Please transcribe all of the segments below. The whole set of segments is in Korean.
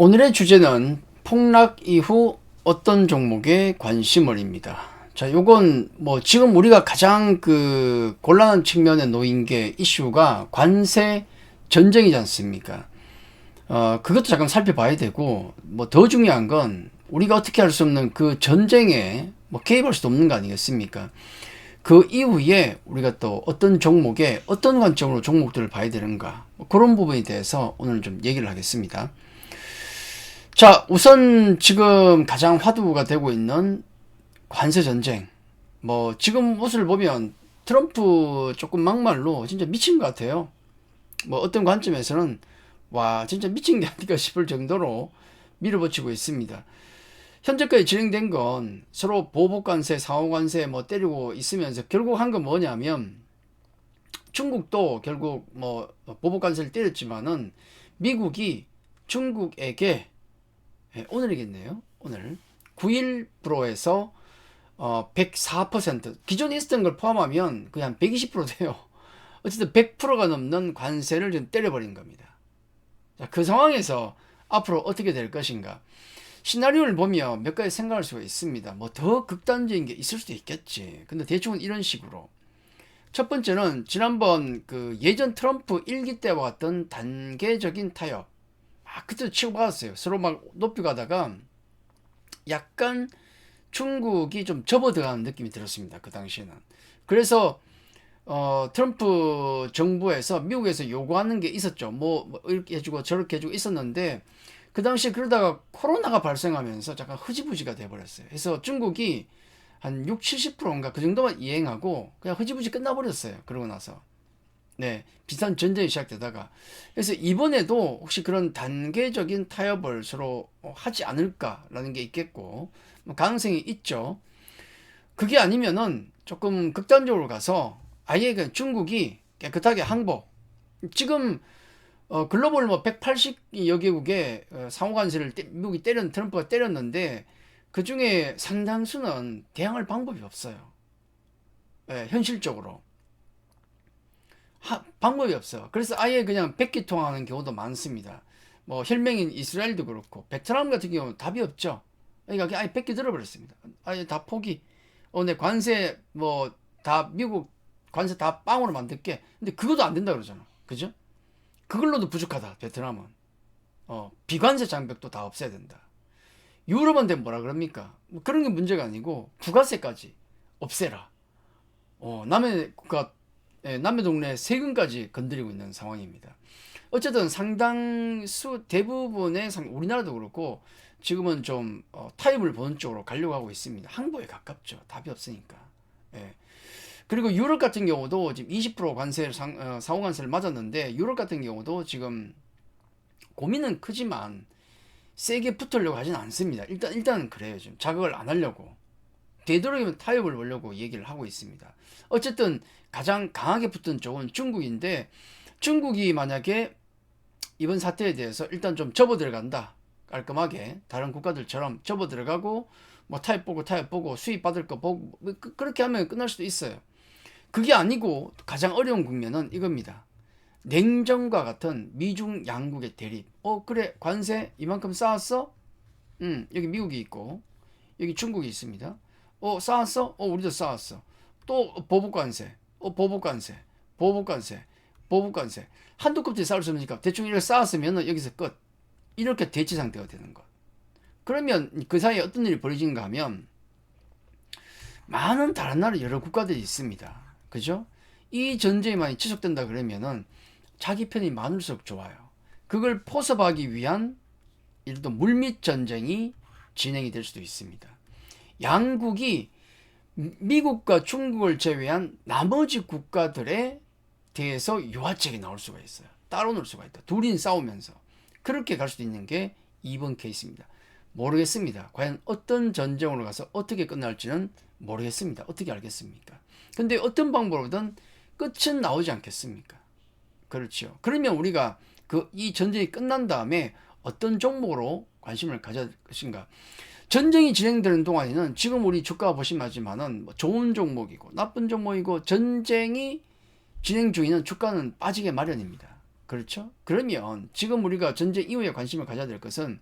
오늘의 주제는 폭락 이후 어떤 종목에 관심을입니다. 자, 요건 뭐 지금 우리가 가장 곤란한 측면에 놓인 게 이슈가 관세 전쟁이지 않습니까? 그것도 잠깐 살펴봐야 되고, 뭐 더 중요한 건 우리가 어떻게 할 수 없는 그 전쟁에 뭐 개입할 수도 없는 거 아니겠습니까? 그 이후에 우리가 또 어떤 종목에 어떤 관점으로 종목들을 봐야 되는가, 뭐 그런 부분에 대해서 오늘 좀 얘기를 하겠습니다. 자, 우선 지금 가장 화두가 되고 있는 관세 전쟁. 뭐 지금 모습을 보면 트럼프 조금 막말로 진짜 미친 것 같아요. 뭐 어떤 관점에서는 와 진짜 미친 게 아닌가 싶을 정도로 밀어붙이고 있습니다. 현재까지 진행된 건 서로 보복관세, 상호관세 뭐 때리고 있으면서 결국 한 건 뭐냐면 중국도 결국 뭐 보복관세를 때렸지만은 미국이 중국에게 오늘이겠네요. 오늘 9.1%에서 104% 기존에 있었던 걸 포함하면 그냥 120% 돼요. 어쨌든 100%가 넘는 관세를 좀 때려버린 겁니다. 자, 그 상황에서 앞으로 어떻게 될 것인가? 시나리오를 보면 몇 가지 생각할 수가 있습니다. 뭐 더 극단적인 게 있을 수도 있겠지. 근데 대충은 이런 식으로. 첫 번째는 지난번 그 예전 트럼프 1기 때와 같던 단계적인 타협. 그때도 치고받았어요. 서로 막 높이 가다가 약간 중국이 좀 접어들어가는 느낌이 들었습니다. 그 당시에는. 그래서 트럼프 정부에서 미국에서 요구하는 게 있었죠. 뭐 이렇게 해주고 저렇게 해주고 있었는데 그 당시에 그러다가 코로나가 발생하면서 잠깐 흐지부지가 돼버렸어요. 그래서 중국이 한 6, 70%인가 그 정도만 이행하고 그냥 흐지부지 끝나버렸어요. 그러고 나서. 네, 비슷한 전쟁이 시작되다가 그래서 이번에도 혹시 그런 단계적인 타협을 서로 하지 않을까라는 게 있겠고 뭐 가능성이 있죠. 그게 아니면은 조금 극단적으로 가서 아예 그냥 중국이 깨끗하게 항복. 지금 글로벌 뭐 180여 개국의 상호관세를 미국이 트럼프가 때렸는데 그 중에 상당수는 대항할 방법이 없어요. 예, 현실적으로. 방법이 없어. 그래서 아예 그냥 백기통하는 경우도 많습니다. 뭐 혈맹인 이스라엘도 그렇고 베트남 같은 경우는 답이 없죠. 그러니까 아예 백기 들어버렸습니다. 아예 다 포기. 내 관세 뭐 다 미국 관세 다 빵으로 만들게. 근데 그것도 안 된다 그러잖아. 그죠? 그걸로도 부족하다. 베트남은. 비관세 장벽도 다 없애야 된다. 유럽한테 뭐라 그럽니까? 뭐 그런 게 문제가 아니고 부가세까지 없애라. 남의 국가 남의 동네 세금까지 건드리고 있는 상황입니다. 어쨌든 상당수 대부분의 우리나라도 그렇고 지금은 좀 타협을 보는 쪽으로 가려고 하고 있습니다. 항복에 가깝죠. 답이 없으니까. 예. 그리고 유럽 같은 경우도 지금 20% 관세를 상호관세를 맞았는데 유럽 같은 경우도 지금 고민은 크지만 세게 붙으려고 하진 않습니다. 일단은 그래요. 좀 자극을 안 하려고. 되도록이면 타협을 보려고 얘기를 하고 있습니다. 어쨌든 가장 강하게 붙은 쪽은 중국인데 중국이 만약에 이번 사태에 대해서 일단 좀 접어 들어간다. 깔끔하게 다른 국가들처럼 접어 들어가고 뭐 타협 보고 수입 받을 거 보고 뭐 그렇게 하면 끝날 수도 있어요. 그게 아니고 가장 어려운 국면은 이겁니다. 냉전과 같은 미중 양국의 대립. 그래 관세 이만큼 쌓았어? 여기 미국이 있고 여기 중국이 있습니다. 쌓았어? 우리도 쌓았어. 또 보복관세, 보복관세, 보복관세, 보복관세. 한두 껍질 쌓을 수 없으니까 대충 이렇게 쌓았으면 여기서 끝. 이렇게 대치 상태가 되는 것. 그러면 그 사이에 어떤 일이 벌어진가 하면 많은 다른 나라 여러 국가들이 있습니다. 그죠? 이 전쟁이 많이 지속된다 그러면은 자기 편이 많을수록 좋아요. 그걸 포섭하기 위한 예를 들어 물밑 전쟁이 진행이 될 수도 있습니다. 양국이 미국과 중국을 제외한 나머지 국가들에 대해서 유화책이 나올 수가 있어요. 따로 놀 수가 있다. 둘이 싸우면서. 그렇게 갈 수도 있는 게 이번 케이스입니다. 모르겠습니다. 과연 어떤 전쟁으로 가서 어떻게 끝날지는 모르겠습니다. 어떻게 알겠습니까? 근데 어떤 방법으로든 끝은 나오지 않겠습니까? 그렇죠. 그러면 우리가 이 전쟁이 끝난 다음에 어떤 종목으로 관심을 가질 것인가? 전쟁이 진행되는 동안에는 지금 우리 주가 보시면 하지만은 뭐 좋은 종목이고 나쁜 종목이고 전쟁이 진행 중에는 주가는 빠지게 마련입니다. 그렇죠? 그러면 지금 우리가 전쟁 이후에 관심을 가져야 될 것은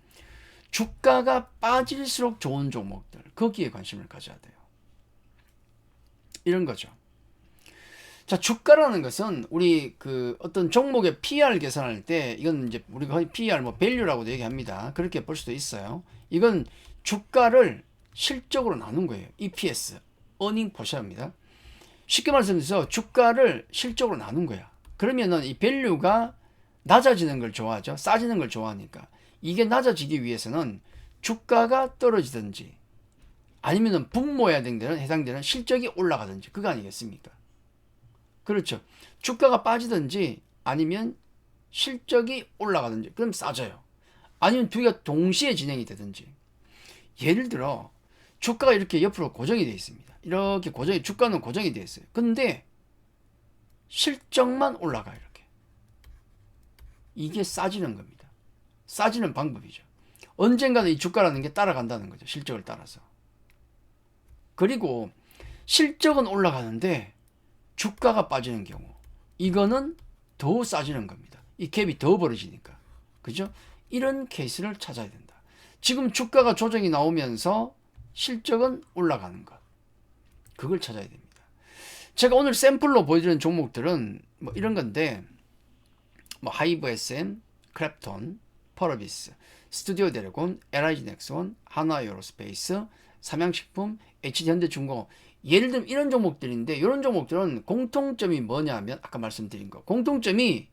주가가 빠질수록 좋은 종목들, 거기에 관심을 가져야 돼요. 이런 거죠. 자, 주가라는 것은 우리 그 어떤 종목의 PER 계산할 때, 이건 이제 우리가 거의 PER 뭐 밸류라고도 얘기합니다. 그렇게 볼 수도 있어요. 이건 주가를 실적으로 나눈 거예요. EPS, earning per share입니다. 쉽게 말씀드려서 주가를 실적으로 나눈 거야. 그러면은 이 밸류가 낮아지는 걸 좋아하죠. 싸지는 걸 좋아하니까. 이게 낮아지기 위해서는 주가가 떨어지든지 아니면은 분모해야 되는 해당되는 실적이 올라가든지 그거 아니겠습니까? 그렇죠. 주가가 빠지든지 아니면 실적이 올라가든지 그럼 싸져요. 아니면 두 개가 동시에 진행이 되든지. 예를 들어 주가가 이렇게 옆으로 고정이 되어 있습니다. 이렇게 주가는 고정이 되어 있어요. 근데 실적만 올라가요. 이렇게. 이게 싸지는 겁니다. 싸지는 방법이죠. 언젠가는 이 주가라는 게 따라간다는 거죠. 실적을 따라서. 그리고 실적은 올라가는데 주가가 빠지는 경우, 이거는 더 싸지는 겁니다. 이 갭이 더 벌어지니까. 그죠? 이런 케이스를 찾아야 된다. 지금 주가가 조정이 나오면서 실적은 올라가는 것. 그걸 찾아야 됩니다. 제가 오늘 샘플로 보여드리는 종목들은 뭐 이런 건데, 뭐 하이브 SM, 크랩톤, 펄어비스, 스튜디오 드래곤, LIG 넥스원, 하나에어로스페이스, 삼양식품, HD현대중공업, 예를 들면 이런 종목들인데, 이런 종목들은 공통점이 뭐냐면 아까 말씀드린 거, 공통점이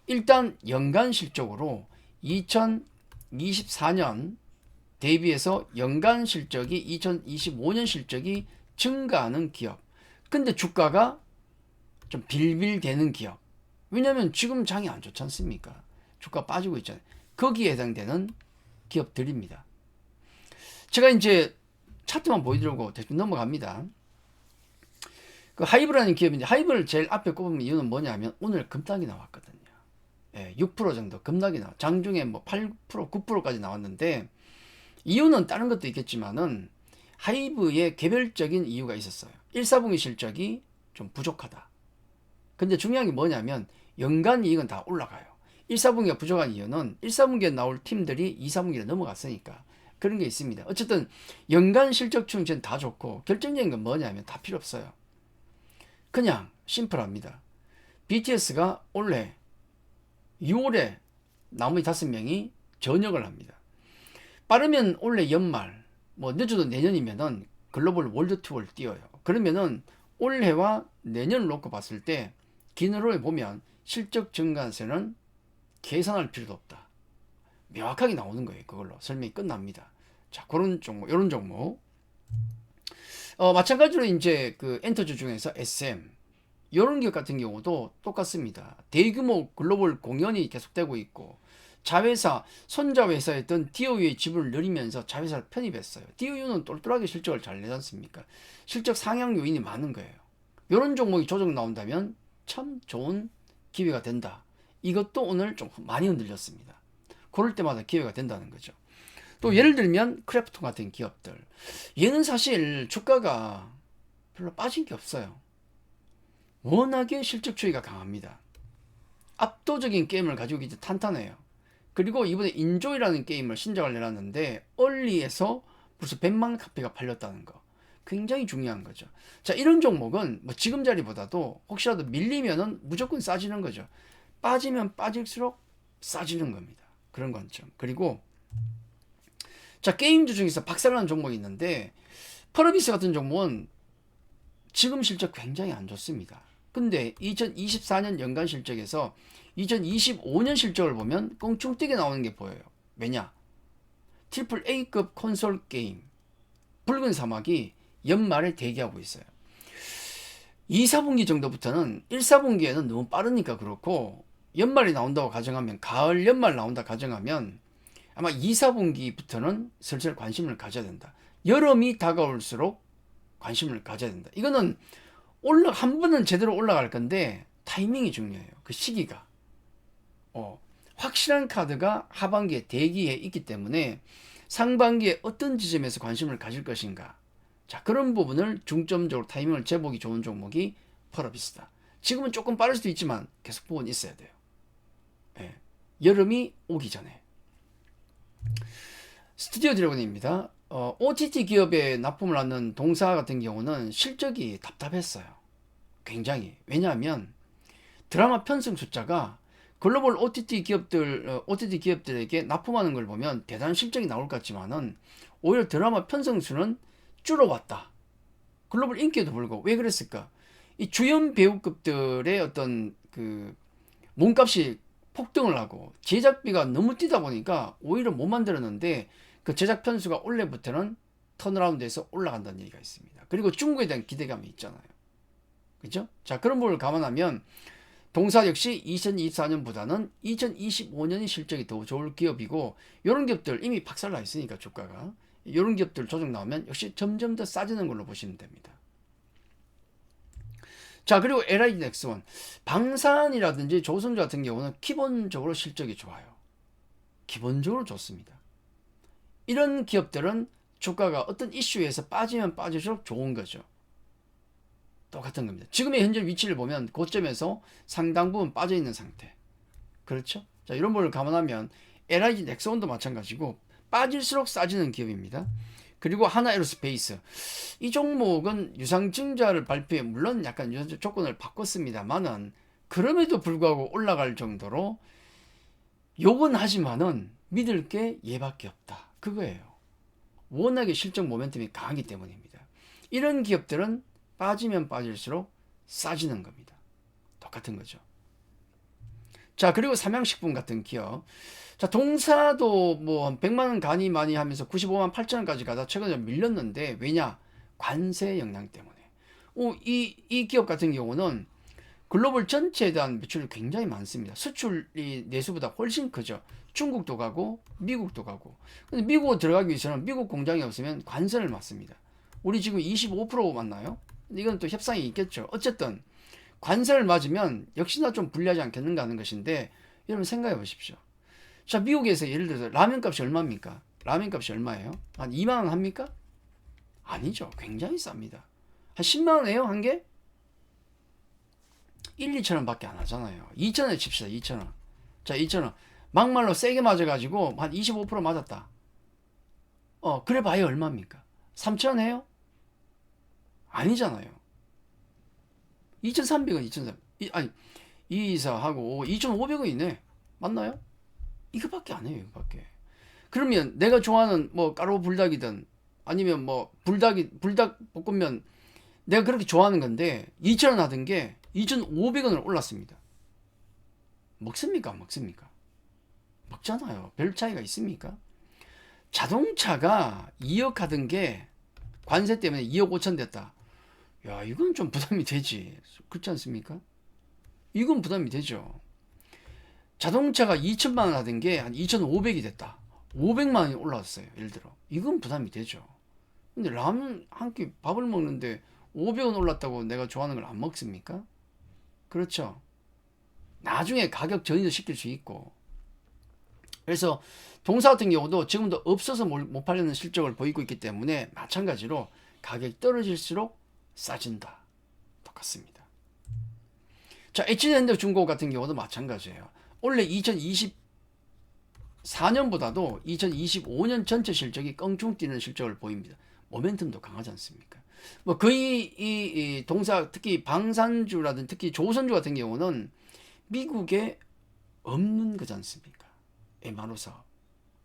일단 연간 실적으로 2024년 대비해서 연간 실적이 2025년 실적이 증가하는 기업. 근데 주가가 좀 빌빌대는 기업. 왜냐면 지금 장이 안 좋지 않습니까? 주가 빠지고 있잖아요. 거기에 해당되는 기업들입니다. 제가 이제 차트만 보여드리고 대충 넘어갑니다. 그 하이브라는 기업인데, 하이브를 제일 앞에 꼽은 이유는 뭐냐면 오늘 급락이 나왔거든요. 예, 6% 정도 급락이 나와. 장중에 뭐 8%, 9%까지 나왔는데, 이유는 다른 것도 있겠지만은 하이브의 개별적인 이유가 있었어요. 1, 4분기 실적이 좀 부족하다. 근데 중요한 게 뭐냐면 연간 이익은 다 올라가요. 1, 4분기가 부족한 이유는 1, 4분기에 나올 팀들이 2, 4분기를 넘어갔으니까 그런 게 있습니다. 어쨌든 연간 실적충 전 다 좋고, 결정적인 건 뭐냐면 다 필요 없어요. 그냥 심플합니다. BTS가 올해 6월에 나머지 5명이 전역을 합니다. 빠르면 올해 연말, 뭐 늦어도 내년이면은 글로벌 월드 투어를 띄워요. 그러면은 올해와 내년을 놓고 봤을 때 기능으로 보면 실적 증가세는 계산할 필요도 없다. 명확하게 나오는 거예요. 그걸로 설명이 끝납니다. 자, 그런 종목, 이런 종목. 마찬가지로 이제 그 엔터주 중에서 SM, 이런 기업 같은 경우도 똑같습니다. 대규모 글로벌 공연이 계속되고 있고, 자회사, 손자회사였던 DOU의 지분을 늘리면서 자회사를 편입했어요. DOU는 똘똘하게 실적을 잘 내지 않습니까? 실적 상향 요인이 많은 거예요. 이런 종목이 조정 나온다면 참 좋은 기회가 된다. 이것도 오늘 좀 많이 흔들렸습니다. 그럴 때마다 기회가 된다는 거죠. 또 예를 들면 크래프톤 같은 기업들, 얘는 사실 주가가 별로 빠진 게 없어요. 워낙에 실적 추이가 강합니다. 압도적인 게임을 가지고 있기 때문에 탄탄해요. 그리고 이번에 인조이라는 게임을 신작을 내놨는데 얼리에서 벌써 100만 카피가 팔렸다는 거, 굉장히 중요한 거죠. 자, 이런 종목은 뭐 지금 자리보다도 혹시라도 밀리면은 무조건 싸지는 거죠. 빠지면 빠질수록 싸지는 겁니다. 그런 관점. 그리고 자, 게임주 중에서 박살나는 종목이 있는데, 펄어비스 같은 종목은 지금 실적 굉장히 안 좋습니다. 근데 2024년 연간 실적에서 2025년 실적을 보면 껑충뛰게 나오는 게 보여요. 왜냐? 트리플 A급 콘솔 게임 붉은 사막이 연말에 대기하고 있어요. 2, 4분기 정도부터는 1, 4분기에는 너무 빠르니까 그렇고, 연말이 나온다고 가정하면, 가을 연말 나온다 가정하면 아마 2, 4분기부터는 슬슬 관심을 가져야 된다. 여름이 다가올수록 관심을 가져야 된다. 이거는 한 번은 제대로 올라갈 건데 타이밍이 중요해요. 그 시기가. 확실한 카드가 하반기에 대기해 있기 때문에 상반기에 어떤 지점에서 관심을 가질 것인가. 자, 그런 부분을 중점적으로 타이밍을 재보기 좋은 종목이 펄어비스다. 지금은 조금 빠를 수도 있지만 계속 보고는 있어야 돼요. 여름이 오기 전에. 스튜디오 드래곤입니다. OTT 기업에 납품을 하는 동사 같은 경우는 실적이 답답했어요. 굉장히. 왜냐하면 드라마 편성 숫자가 글로벌 OTT 기업들에게 납품하는 걸 보면 대단한 실적이 나올 것 같지만은 오히려 드라마 편성 수는 줄어왔다. 글로벌 인기에도 불구하고. 왜 그랬을까? 이 주연 배우급들의 어떤 그 몸값이 폭등을 하고 제작비가 너무 뛰다 보니까 오히려 못 만들었는데, 그 제작 편수가 올해부터는 턴어라운드에서 올라간다는 얘기가 있습니다. 그리고 중국에 대한 기대감이 있잖아요. 그죠? 자, 그런 부분을 감안하면 동사 역시 2024년보다는 2025년이 실적이 더 좋을 기업이고, 이런 기업들 이미 박살나 있으니까 주가가, 이런 기업들 조정 나오면 역시 점점 더 싸지는 걸로 보시면 됩니다. 자, 그리고 LIG 넥스원, 방산이라든지 조선주 같은 경우는 기본적으로 실적이 좋아요. 기본적으로 좋습니다. 이런 기업들은 주가가 어떤 이슈에서 빠지면 빠질수록 좋은 거죠. 똑같은 겁니다. 지금의 현재 위치를 보면 고점에서 상당 부분 빠져 있는 상태. 그렇죠? 자, 이런 부분을 감안하면 LIG 넥스원도 마찬가지고 빠질수록 싸지는 기업입니다. 그리고 하나에로스페이스, 이 종목은 유상증자를 발표해 물론 약간 유상증자 조건을 바꿨습니다만은 그럼에도 불구하고 올라갈 정도로 욕은 하지만은 믿을 게 얘밖에 없다. 그거예요. 워낙에 실적 모멘텀이 강하기 때문입니다. 이런 기업들은 빠지면 빠질수록 싸지는 겁니다. 똑같은 거죠. 자, 그리고 삼양식품 같은 기업. 자, 동사도 뭐 100만 원 가니 많이 하면서 95만 8천 원까지 가다 최근에 밀렸는데, 왜냐? 관세 영향 때문에. 이 기업 같은 경우는 글로벌 전체에 대한 매출이 굉장히 많습니다. 수출이 내수보다 훨씬 크죠. 중국도 가고 미국도 가고. 근데 미국 들어가기 위해서는 미국 공장이 없으면 관세를 맞습니다. 우리 지금 25% 맞나요? 이건 또 협상이 있겠죠. 어쨌든 관세를 맞으면 역시나 좀 불리하지 않겠는가 하는 것인데, 여러분 생각해 보십시오. 자, 미국에서 예를 들어서 라면 값이 얼마입니까? 라면 값이 얼마예요? 한 2만 원 합니까? 아니죠. 굉장히 쌉니다. 한 10만 원이에요, 한 개? 1, 2천 원밖에 안 하잖아요. 2천 원에 칩시다. 2천 원. 자, 2천 원. 막말로 세게 맞아가지고 한 25% 맞았다. 그래 봐야 얼마입니까? 3천 원 해요? 아니잖아요. 2,300원, 2,300원. 아니, 224하고 2,500원이네. 맞나요? 이거밖에 안 해요, 이거밖에. 그러면 내가 좋아하는 뭐 까로 불닭이든 아니면 뭐 불닭 볶음면, 내가 그렇게 좋아하는 건데 2,000원 하던 게 2,500원으로 올랐습니다. 먹습니까? 안 먹습니까? 먹잖아요. 별 차이가 있습니까? 자동차가 2억 하던 게 관세 때문에 2억 5천 됐다. 야, 이건 좀 부담이 되지. 그렇지 않습니까? 이건 부담이 되죠. 자동차가 2천만 원 하던 게 한 2,500이 됐다. 500만 원이 올라왔어요. 예를 들어. 이건 부담이 되죠. 근데 라면 한 끼 밥을 먹는데 500원 올랐다고 내가 좋아하는 걸 안 먹습니까? 그렇죠. 나중에 가격 전이도 시킬 수 있고. 그래서 동사 같은 경우도 지금도 없어서 못 팔리는 실적을 보이고 있기 때문에 마찬가지로 가격이 떨어질수록 싸진다. 똑같습니다. 자, HN현대중공업 같은 경우도 마찬가지예요. 원래 2024년보다도 2025년 전체 실적이 껑충 뛰는 실적을 보입니다. 모멘텀도 강하지 않습니까? 뭐 거의 이 동사, 특히 방산주라든지 특히 조선주 같은 경우는 미국에 없는 거지 않습니까? M&O 사업.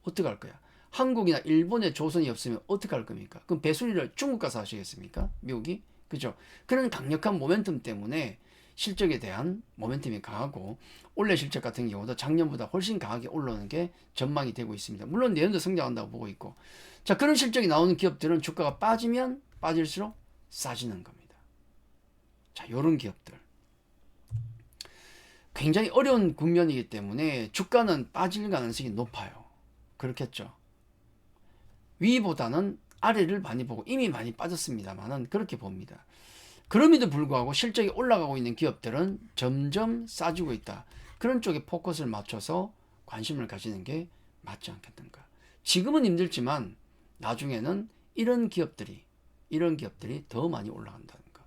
어떻게 할 거야? 한국이나 일본에 조선이 없으면 어떻게 할 겁니까? 그럼 배수리를 중국 가서 하시겠습니까? 미국이? 그죠? 그런 강력한 모멘텀 때문에 실적에 대한 모멘텀이 강하고, 올해 실적 같은 경우도 작년보다 훨씬 강하게 올라오는 게 전망이 되고 있습니다. 물론 내년도 성장한다고 보고 있고. 자, 그런 실적이 나오는 기업들은 주가가 빠지면 빠질수록 싸지는 겁니다. 자, 요런 기업들. 굉장히 어려운 국면이기 때문에 주가는 빠질 가능성이 높아요. 그렇겠죠. 위보다는 아래를 많이 보고, 이미 많이 빠졌습니다만은 그렇게 봅니다. 그럼에도 불구하고 실적이 올라가고 있는 기업들은 점점 싸지고 있다. 그런 쪽에 포커스를 맞춰서 관심을 가지는 게 맞지 않겠는가. 지금은 힘들지만 나중에는 이런 기업들이 더 많이 올라간다는 거.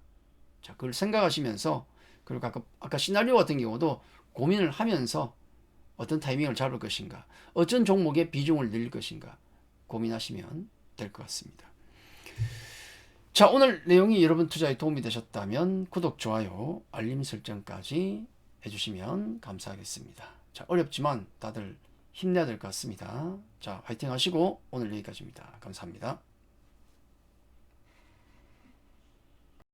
자, 그걸 생각하시면서, 그리고 아까 시나리오 같은 경우도 고민을 하면서 어떤 타이밍을 잡을 것인가, 어떤 종목에 비중을 늘릴 것인가 고민하시면 될 것 같습니다. 자, 오늘 내용이 여러분 투자에 도움이 되셨다면 구독, 좋아요, 알림 설정까지 해주시면 감사하겠습니다. 자, 어렵지만 다들 힘내야 될 것 같습니다. 자, 화이팅 하시고 오늘 여기까지입니다. 감사합니다.